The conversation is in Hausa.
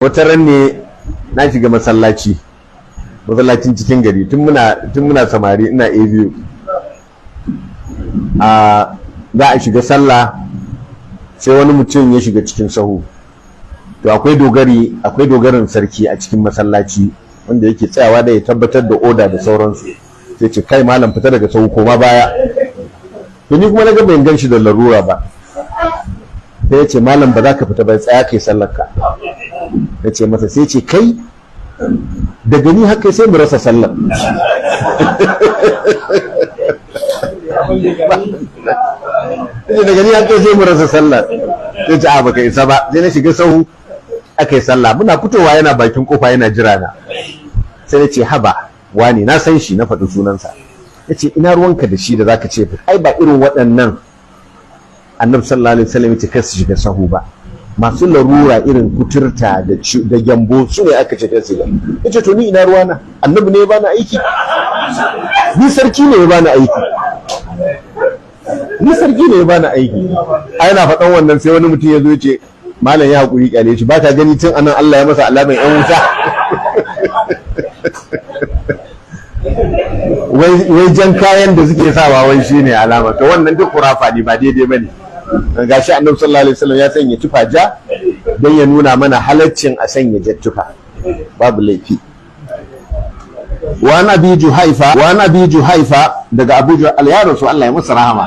wata ran ne na shiga masallacin cikin gari tun muna samari, ina biyu za a shiga sallah sai wani mutum ya shiga cikin sahu. To akwai dogarin sarki a cikin masallaci wanda yake tsayawa da ya tabbatar da oda da sauransu. Sai ce, kai malam, fita daga sahu, koma baya. To ni kuma na ga ban gan shi da larura ba. Sai ya ce, malam, ba za ka fita ba, tsaya kai sallarka. Ya ce masa, sai ce, kai daga ni haka sai mu rasa sallar. Daga ni haka sai mu rasa sallar. Sai ce, a baka isa ba. Sai na shiga sahu aka yi sallah, muna fitowa yana bakin kofa yana jira na. Sai na ce, haba wani, na san shi, na faɗi sunansa. Ya ce, ina ruwanka da shi da zaka ce, ai ba irin waɗannan annabi sallallahu alaihi wasallam ya ce kar su shiga sahu ba. Masu larura irin kuturta da gyambo su ne aka ce kar su shiga. Ya ce, to ni ina ruwana, annabi ne ya bani aiki, ni sarki ne ya bani aiki, ni sarki ne ya bani aiki. Ai na faɗan wannan sai wani mutum ya zo ya ce, malam ya haƙuri kyale shi, ba ka gani tun anan Allah ya masa alaman yan wuta. Wai jan kayan da suke sawa wai shine alama. To wannan duk kurafa ne, ba daidai bane. Gashi annabi sallallahu alaihi wasallam ya sanya tufa ja don ya nuna mana halaccin a sanya jattufa, babu laifi. wa nabi juhaifa daga abu juhaifa, ya rasu Allah ya masa rahama.